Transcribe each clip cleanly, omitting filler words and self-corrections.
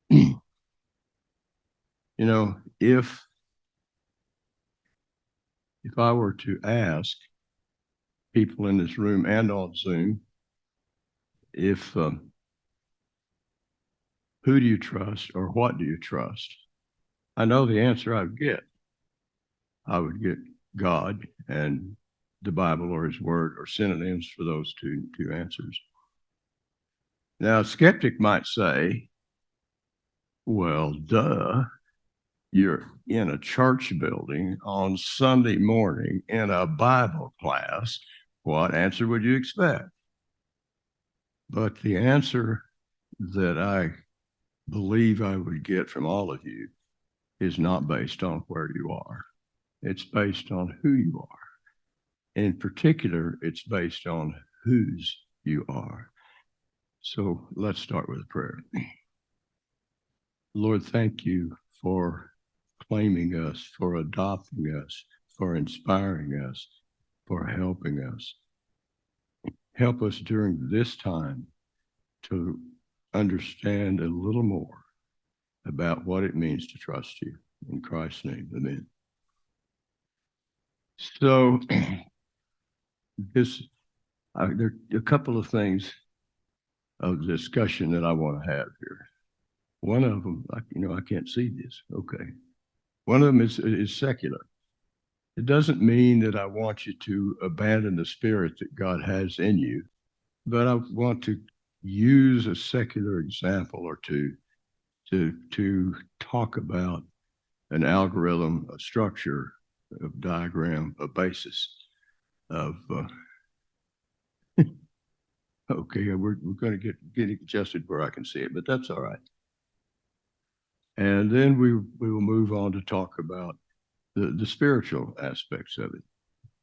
You know, if I were to ask people in this room and on Zoom, if who do you trust or what do you trust? I know the answer I would get. I would get God and the Bible or His Word or synonyms for those two answers. Now, a skeptic might say, "Well, duh, you're in a church building on Sunday morning in a Bible class. What answer would you expect?" But the answer that I believe I would get from all of you is not based on where you are. It's based on who you are. In particular, it's based on whose you are. So let's start with a prayer. Lord, thank you for claiming us, for adopting us, for inspiring us, for helping us. Help us during this time to understand a little more about what it means to trust you. In Christ's name, amen. So there are a couple of things of discussion that I want to have here. One of them, I can't see this. Okay. One of them is secular. It doesn't mean that I want you to abandon the spirit that God has in you, but I want to use a secular example or two to talk about an algorithm, a structure, a diagram, a basis of. Okay, we're going to get adjusted where I can see it, but that's all right. And then we will move on to talk about the spiritual aspects of it.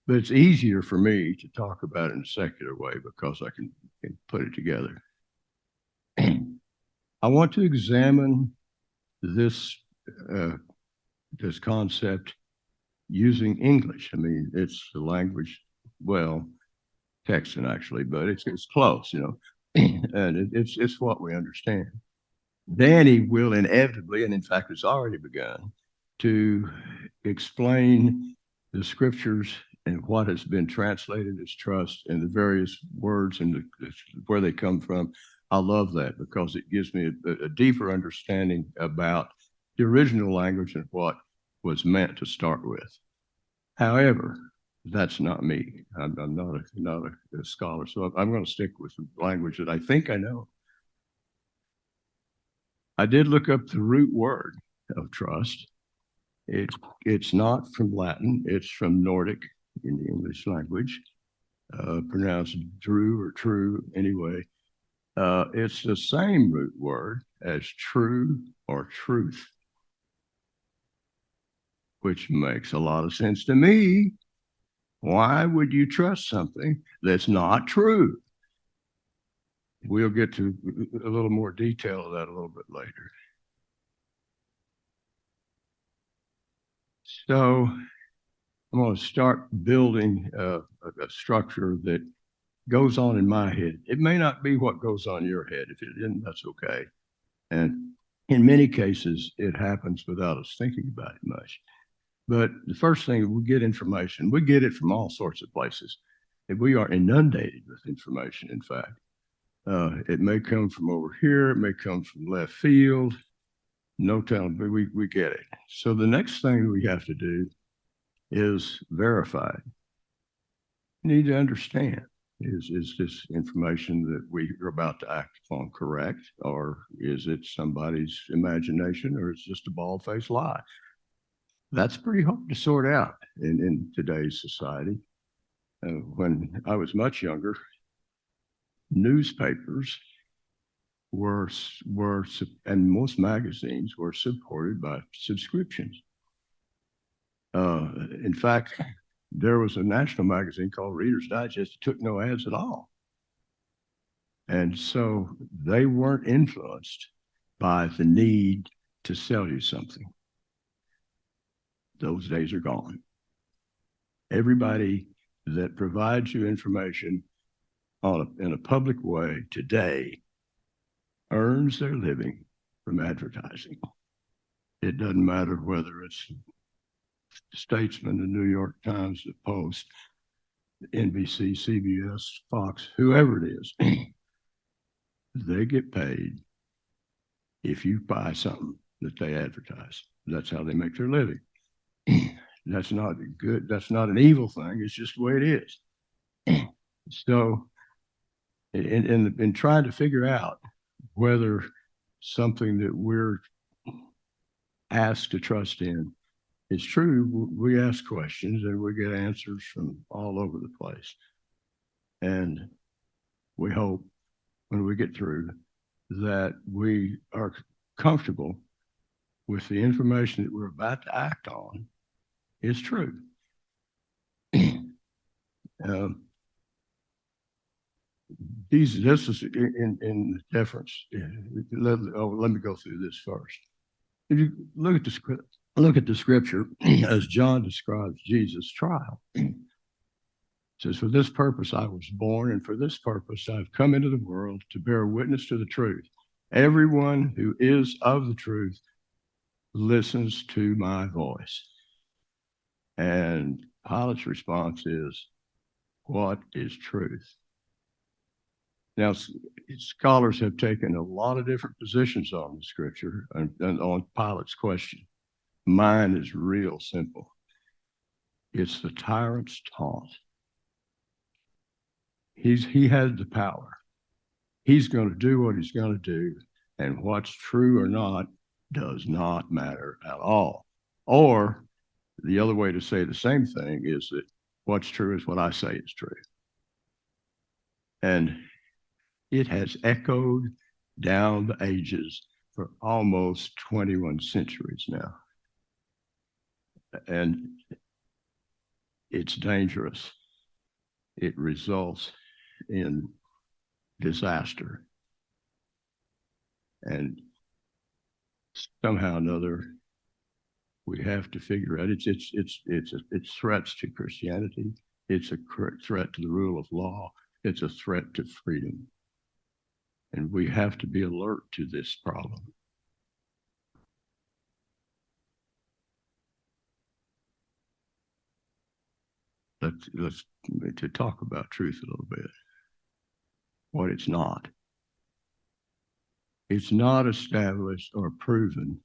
But it's easier for me to talk about it in a secular way because I can put it together. I want to examine this this concept using English. I mean, it's the language, well, Texan actually, but it's close, and it's what we understand. Danny will inevitably, and in fact, it's already begun, to explain the scriptures and what has been translated as trust and the various words and where they come from. I love that because it gives me a deeper understanding about the original language and what was meant to start with. However, that's not me. I'm not a scholar, so I'm going to stick with the language that I think I know. I did look up the root word of trust. It, it's not from Latin, it's from Nordic in the English language, pronounced Drew or true anyway. It's the same root word as true or truth, which makes a lot of sense to me. Why would you trust something that's not true? We'll get to a little more detail of that a little bit later. So I'm going to start building a structure that goes on in my head. It may not be what goes on your head. If it isn't, that's okay. And in many cases, it happens without us thinking about it much. But the first thing, we get information. We get it from all sorts of places. We are inundated with information, in fact. It may come from over here. It may come from left field. No telling, but we get it. So the next thing we have to do is verify. You need to understand, is this information that we are about to act upon correct, or is it somebody's imagination, or it's just a bald-faced lie? That's pretty hard to sort out in today's society. When I was much younger, newspapers were and most magazines were supported by subscriptions. In fact, there was a national magazine called Reader's Digest that took no ads at all. And so they weren't influenced by the need to sell you something. Those days are gone. Everybody that provides you information in a public way today earns their living from advertising. It doesn't matter whether it's Statesman, the New York Times, the Post, NBC, CBS, Fox, whoever it is, they get paid if you buy something that they advertise. That's how they make their living. That's not good. That's not an evil thing. It's just the way it is. So, in trying to figure out whether something that we're asked to trust in is true, we ask questions and we get answers from all over the place. And we hope when we get through that we are comfortable with the information that we're about to act on is true. This is in deference. Let me go through this first. If you look at the scripture as John describes Jesus' trial, it says, "For this purpose I was born, and for this purpose I've come into the world to bear witness to the truth. Everyone who is of the truth listens to my voice." And Pilate's response is, "What is truth?" Now, scholars have taken a lot of different positions on the scripture and on Pilate's question. Mine is real simple. It's the tyrant's taunt. He has the power. He's going to do what he's going to do, and what's true or not does not matter at all. Or the other way to say the same thing is that what's true is what I say is true. And it has echoed down the ages for almost 21 centuries now. And it's dangerous. It results in disaster. And somehow or another, we have to figure out it's threats to Christianity. It's a threat to the rule of law. It's a threat to freedom. And we have to be alert to this problem. Let's to talk about truth a little bit. What it's not. It's not established or proven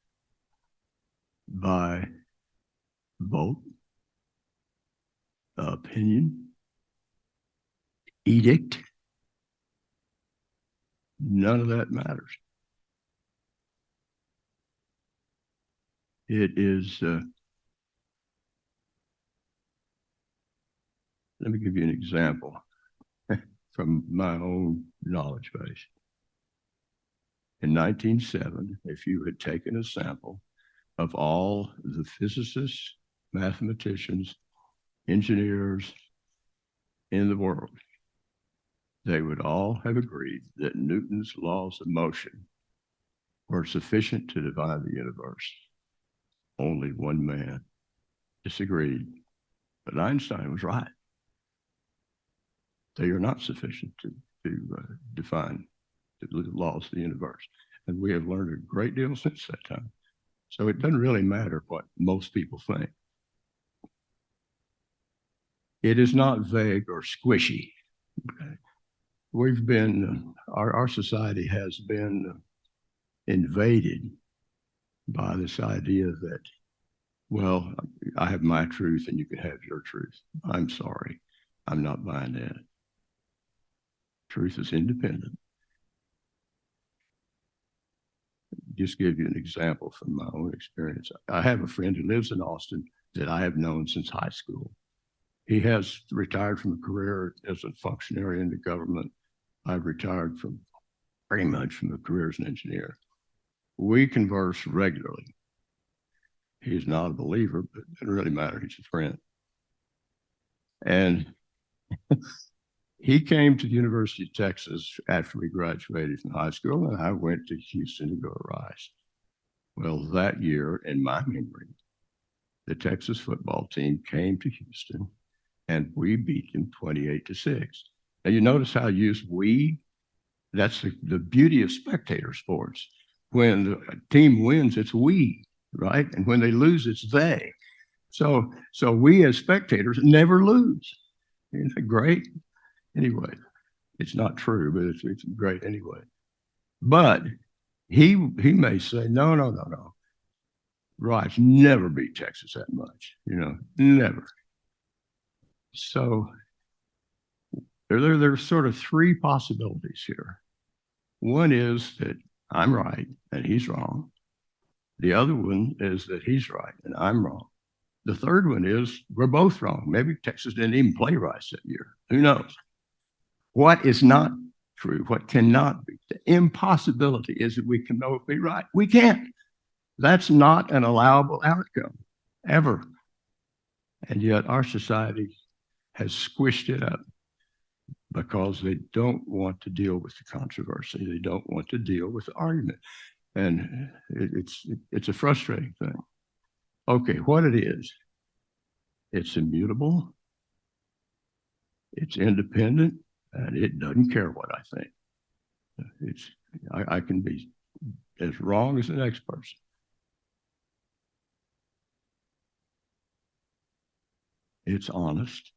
by vote, opinion, edict. None of that matters. It is, let me give you an example from my own knowledge base. In 1907, if you had taken a sample of all the physicists, mathematicians, engineers in the world, they would all have agreed that Newton's laws of motion were sufficient to divide the universe. Only one man disagreed, but Einstein was right. They are not sufficient to define the laws of the universe. And we have learned a great deal since that time. So it doesn't really matter what most people think. It is not vague or squishy. Okay? We've been, our society has been invaded by this idea that, well, I have my truth and you can have your truth. I'm sorry. I'm not buying that. Truth is independent. Just give you an example from my own experience. I have a friend who lives in Austin that I have known since high school. He has retired from a career as a functionary in the government. I've retired from pretty much from a career as an engineer. We converse regularly. He's not a believer, but it doesn't really matter. He's a friend. And he came to the University of Texas after we graduated from high school, and I went to Houston to go to Rice. Well, that year, in my memory, the Texas football team came to Houston, and we beat them 28-6. Now, you notice how I use we? That's the beauty of spectator sports. when the team wins, it's we, right? And when they lose, it's they. So we as spectators never lose. Isn't that great? Anyway, it's not true, but it's great anyway. But he may say, no, no, no, no. Rice never beat Texas that much, never. So there's sort of three possibilities here. One is that I'm right and he's wrong. The other one is that he's right and I'm wrong. The third one is we're both wrong. Maybe Texas didn't even play Rice that year. Who knows? What is not true, what cannot be, the impossibility is that we can both be right. We can't. That's not an allowable outcome, ever. And yet our society has squished it up because they don't want to deal with the controversy. They don't want to deal with the argument. And it's a frustrating thing. Okay, what it is, it's immutable, it's independent, and it doesn't care what I think. I can be as wrong as the next person. It's honest.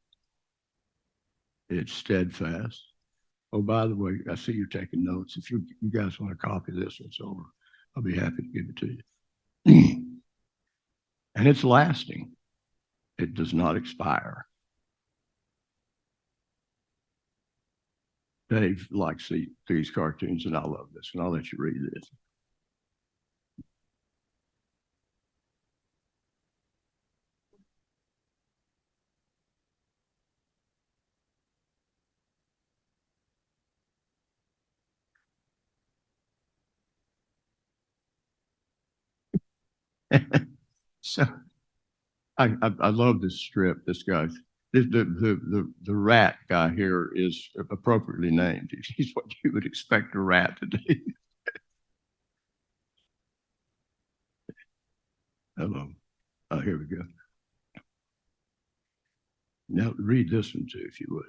It's steadfast. Oh, by the way, I see you're taking notes. If you guys want to copy this when it's over, I'll be happy to give it to you. And it's lasting. It does not expire. Dave likes these cartoons, and I love this, and I'll let you read this. So I love this strip. This guy, the rat guy here is appropriately named. He's what you would expect a rat to do. Hello. Oh, here we go. Now read this one too, if you would.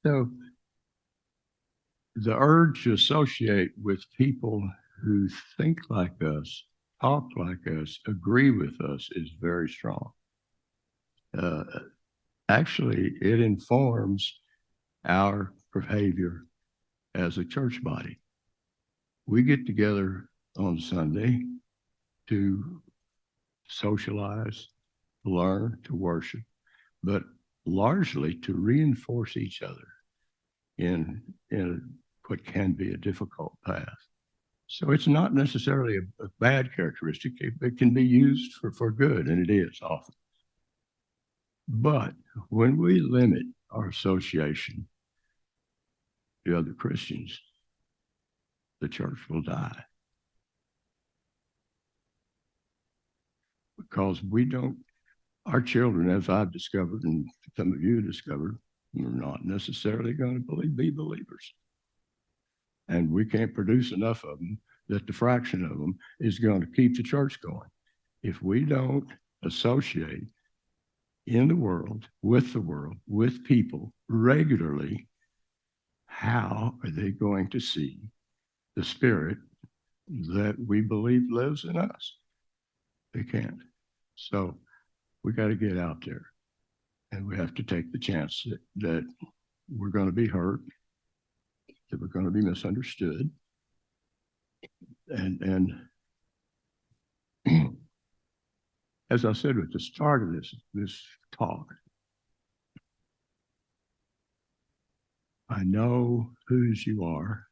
So the urge to associate with people who think like us, talk like us, agree with us is very strong. Actually, it informs our behavior as a church body. We get together on Sunday to socialize, to learn, to worship, but largely to reinforce each other in what can be a difficult path. So it's not necessarily a bad characteristic. It can be used for good, and it is often. But when we limit our association to other Christians, the church will die. Because our children, as I've discovered, and some of you discovered, are not necessarily going to be believers. And we can't produce enough of them that the fraction of them is going to keep the church going. If we don't associate in the world, with people regularly, how are they going to see the Spirit that we believe lives in us? They can't. So we got to get out there, and we have to take the chance that we're going to be hurt, that we're going to be misunderstood, and as I said at the start of this talk, I know whose you are,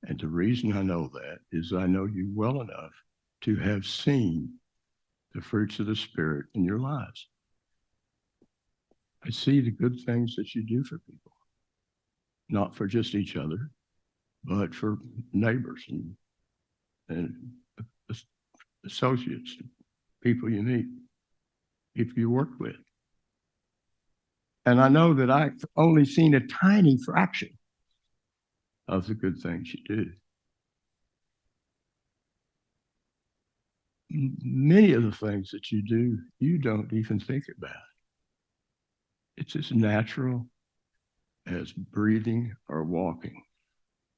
and the reason I know that is I know you well enough to have seen the fruits of the Spirit in your lives. I see the good things that you do for people, not for just each other, but for neighbors and associates, people you meet, people you work with. And I know that I've only seen a tiny fraction of the good things you do. many of the things that you do, you don't even think about. It's as natural as breathing or walking.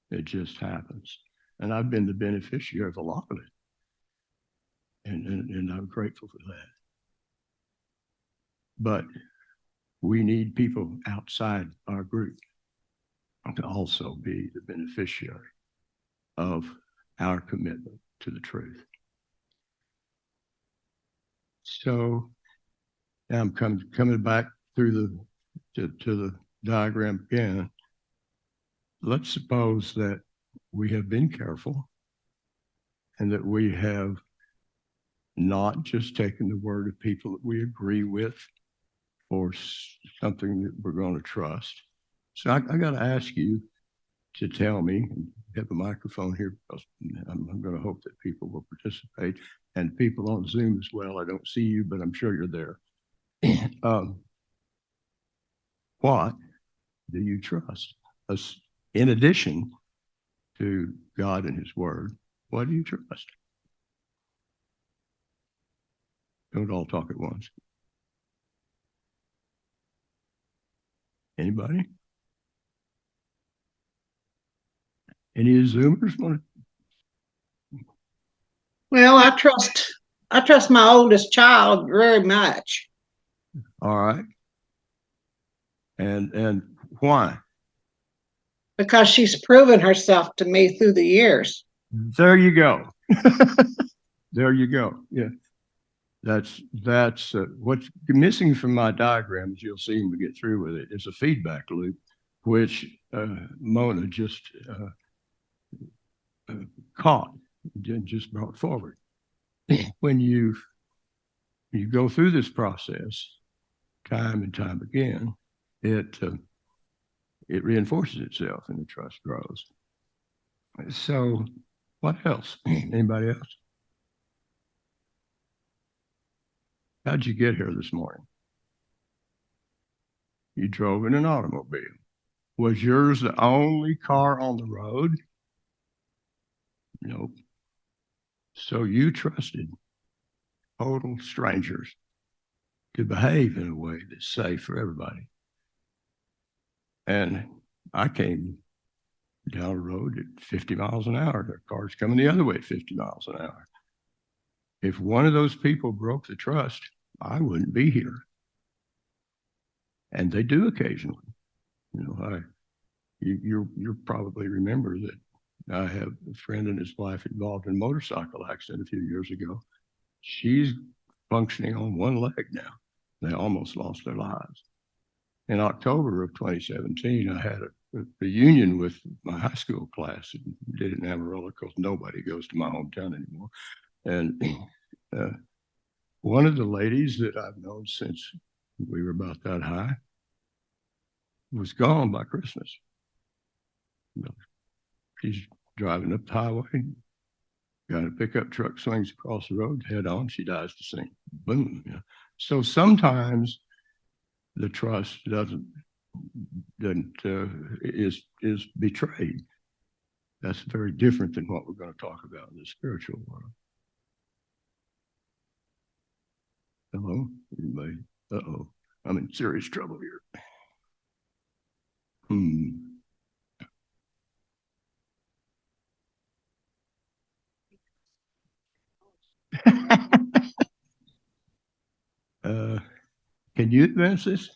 It just happens. And I've been the beneficiary of a lot of it. And I'm grateful for that. But we need people outside our group to also be the beneficiary of our commitment to the truth. So now I'm coming back through to the diagram again. Let's suppose that we have been careful and that we have not just taken the word of people that we agree with or something that we're going to trust. So I got to ask you to tell me, and have a microphone here because I'm going to hope that people will participate, and people on Zoom as well. I don't see you, but I'm sure you're there. What do you trust? In addition to God and his word, what do you trust? Don't all talk at once. Anybody? Any Zoomers want to? Well, I trust my oldest child very much All right. And why? because she's proven herself to me through the years. There you go. There you go. Yeah. That's what's missing from my diagram, as you'll see when we get through with it, is a feedback loop, which Mona just caught, just brought forward. When you go through this process time and time again, it reinforces itself and the trust grows. So what else? Anybody else? How'd you get here this morning? You drove in an automobile. Was yours the only car on the road? Nope. So you trusted total strangers to behave in a way that's safe for everybody. And I came down the road at 50 miles an hour. There are cars coming the other way at 50 miles an hour. If one of those people broke the trust, I wouldn't be here. And they do occasionally. You know, you probably remember that I have a friend and his wife involved in a motorcycle accident a few years ago. She's functioning on one leg now. They almost lost their lives. In October of 2017, I had a reunion with my high school class. And did it in Amarillo because nobody goes to my hometown anymore. And one of the ladies that I've known since we were about that high was gone by Christmas. She's driving up the highway, got a pickup truck, swings across the road, head on, she dies the scene. Boom. You know. So sometimes the trust is betrayed. That's very different than what we're going to talk about in the spiritual world. Hello, anybody? Uh-oh, I'm in serious trouble here. Can you advance this?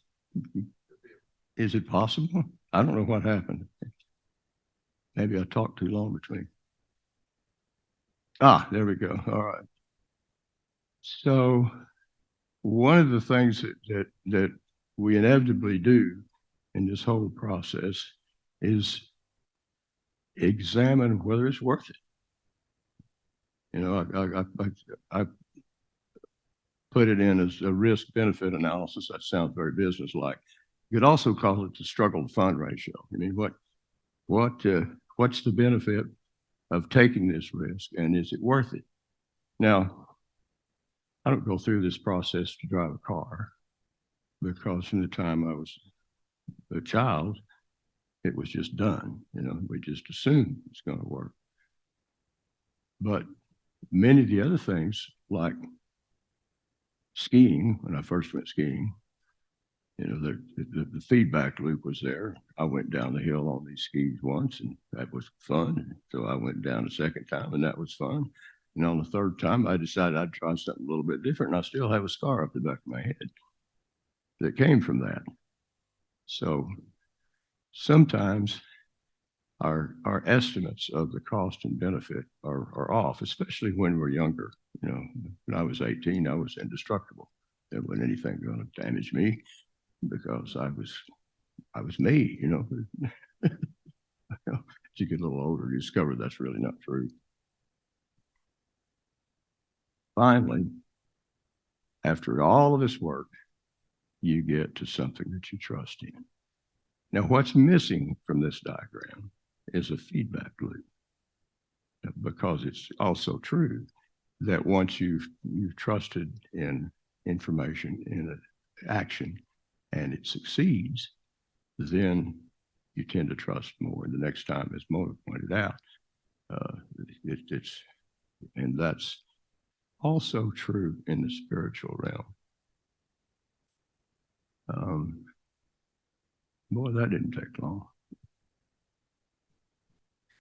Is it possible? I don't know what happened. Maybe I talked too long between. There we go. All right. So one of the things that we inevitably do in this whole process is examine whether it's worth it. You know, I put it in as a risk-benefit analysis. That sounds very business-like. You could also call it the struggle to fund ratio. I mean, what's the benefit of taking this risk, and is it worth it? Now, I don't go through this process to drive a car because from the time I was a child, it was just done. You know, we just assumed it's going to work. But many of the other things like skiing, when I first went skiing, you know, the feedback loop was there. I went down the hill on these skis once, and that was fun. So I went down a second time, and that was fun. And on the third time, I decided I'd try something a little bit different, and I still have a scar up the back of my head that came from that. So sometimes our estimates of the cost and benefit are off, especially when we're younger. You know, when I was 18, I was indestructible. There wasn't anything going to damage me because I was me, you know. As you get a little older, you discover that's really not true. Finally, after all of this work, you get to something that you trust in. Now, what's missing from this diagram is a feedback loop, because it's also true that once you've trusted in information, in action, and it succeeds, then you tend to trust more. And the next time, as Mona pointed out, and that's also true in the spiritual realm. Boy, that didn't take long.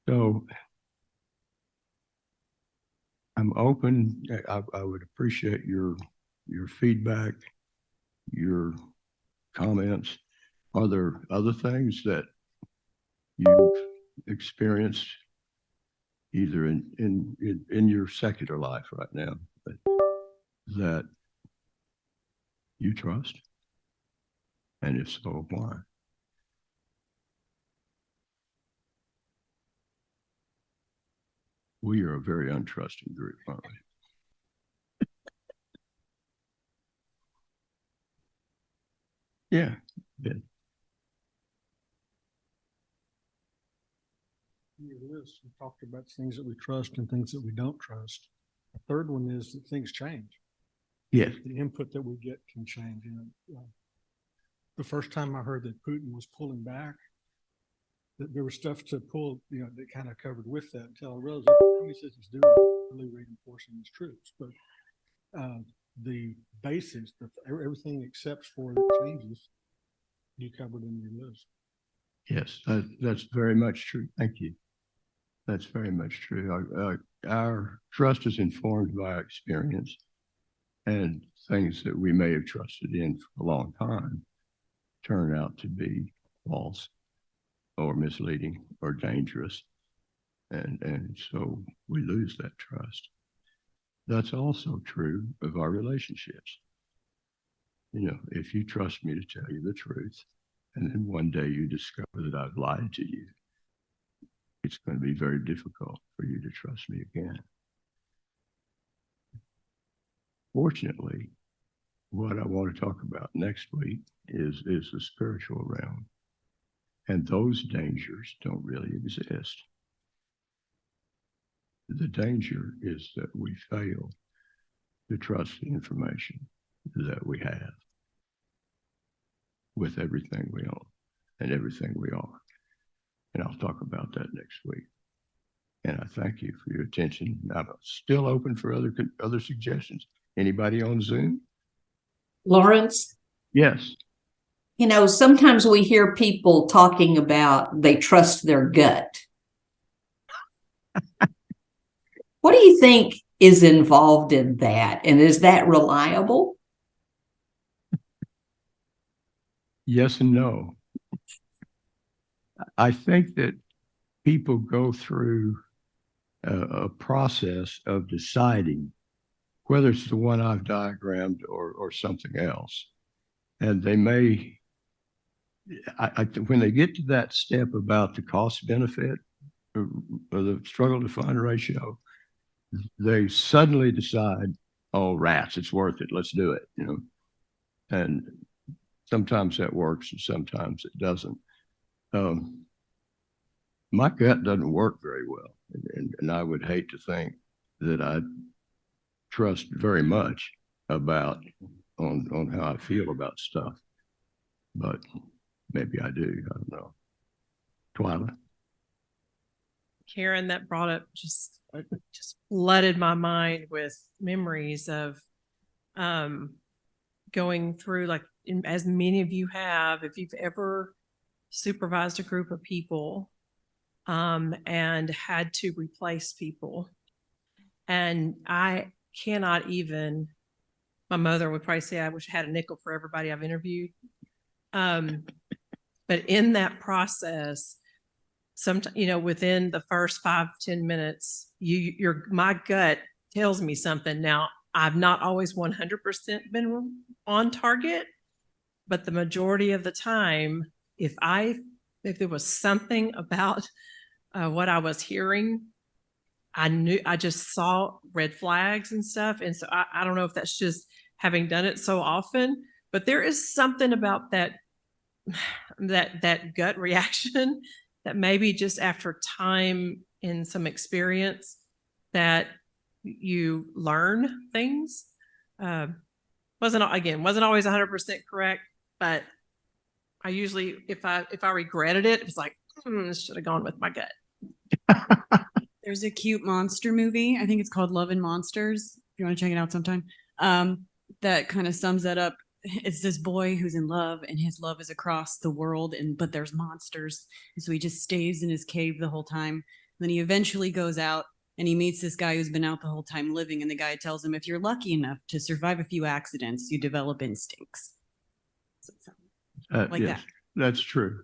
So I'm open. I would appreciate your feedback, your comments. Are there other things that you've experienced either in your secular life right now that you trust? And if so, why? We are a very untrusting group, aren't we? Yeah. Yeah. In your list, we talked about things that we trust and things that we don't trust. The third one is that things change. Yes. The input that we get can change. You know, the first time I heard that Putin was pulling back, that there was stuff to pull, you know, that kind of covered with that until I realized everything he says he's doing really reinforcing his troops. But the basis, everything except for the changes, you covered in your list. Yes, that's very much true. Thank you. That's very much true. Our trust is informed by experience, and things that we may have trusted in for a long time turn out to be false or misleading or dangerous. And so we lose that trust. That's also true of our relationships. You know, if you trust me to tell you the truth, and then one day you discover that I've lied to you, it's going to be very difficult for you to trust me again. Fortunately, what I want to talk about next week is the spiritual realm. And those dangers don't really exist. The danger is that we fail to trust the information that we have with everything we own and everything we are. And I'll talk about that next week. And I thank you for your attention. I'm still open for other suggestions. Anybody on Zoom? Lawrence, Yes. you know, sometimes we hear people talking about they trust their gut. What do you think is involved in that? And is that reliable? Yes and no. I think that people go through a process of deciding whether it's the one I've diagrammed or something else. And they may, when they get to that step about the cost benefit or the struggle to fund ratio, they suddenly decide, oh, rats, it's worth it. Let's do it, you know. And sometimes that works and sometimes it doesn't. My gut doesn't work very well. And I would hate to think that I trust very much about on how I feel about stuff. But maybe I do. I don't know. Twyla? Karen, that brought up just flooded my mind with memories of going through, like, as many of you have, if you've ever supervised a group of people and had to replace people. And I cannot even, my mother would probably say, I wish I had a nickel for everybody I've interviewed. But in that process, sometimes, within the first 5-10 minutes, my gut tells me something. Now, I've not always 100% been on target, but the majority of the time, if there was something about what I was hearing, I just saw red flags and stuff. And so I don't know if that's just having done it so often, but there is something about that gut reaction that maybe just after time and some experience that you learn things. Wasn't always 100% correct, but I usually, if I regretted it, it was like, this should have gone with my gut. There's a cute monster movie. I think it's called Love and Monsters. If you want to check it out sometime. That kind of sums that up. It's this boy who's in love, and his love is across the world, but there's monsters. And so he just stays in his cave the whole time. Then he eventually goes out and he meets this guy who's been out the whole time living. And the guy tells him, if you're lucky enough to survive a few accidents, you develop instincts. Like yes, that. That's true.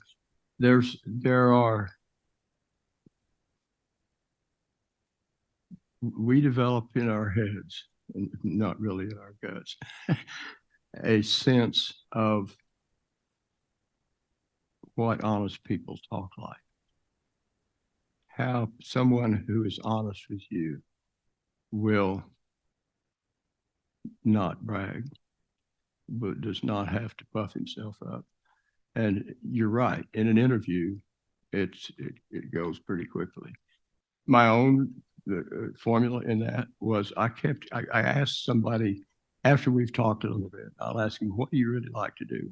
We develop in our heads, and not really in our guts, a sense of what honest people talk like. How someone who is honest with you will not brag, but does not have to puff himself up. And you're right, in an interview, it goes pretty quickly. My own formula in that was I asked somebody after we've talked a little bit, I'll ask him, what do you really like to do?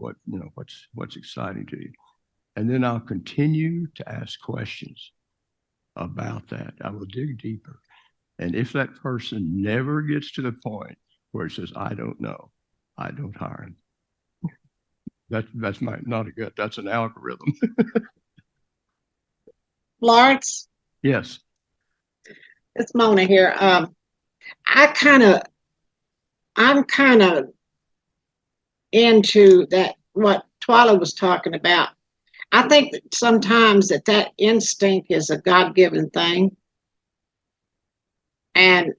What's exciting to you? And then I'll continue to ask questions about that. I will dig deeper. And if that person never gets to the point where it says, I don't know, I don't hire him. That's not a gut, that's an algorithm. Lawrence, Yes. it's Mona here. I'm kind of into that, what Twyla was talking about. I think that sometimes that instinct is a God-given thing. And,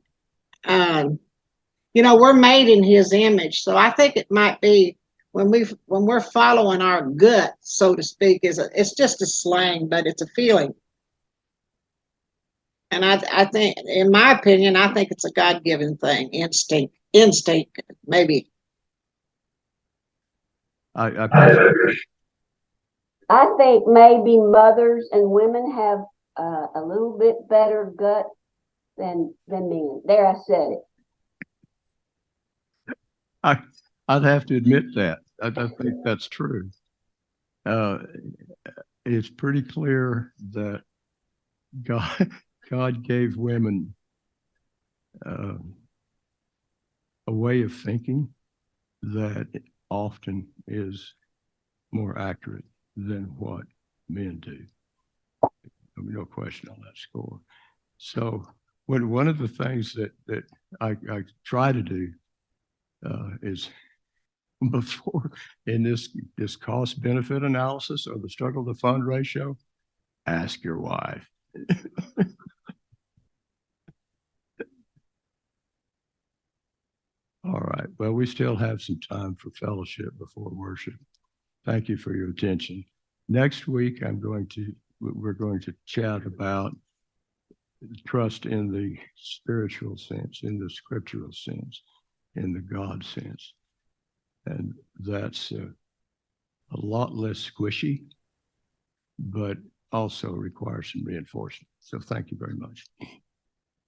we're made in his image. So I think it might be when we're following our gut, so to speak, it's just a slang, but it's a feeling. And I think, in my opinion, I think it's a God-given thing, instinct, maybe. I think maybe mothers and women have a little bit better gut than men. There, I said it. I'd have to admit that. I think that's true. It's pretty clear that God gave women a way of thinking that often is more accurate than what men do. No question on that score. So one of the things that I try to do is before in this cost benefit analysis or the struggle to fund ratio, ask your wife. All right. Well, we still have some time for fellowship before worship. Thank you for your attention. Next week, we're going to chat about trust in the spiritual sense, in the scriptural sense, in the God sense. And that's a lot less squishy, but also requires some reinforcement. So thank you very much.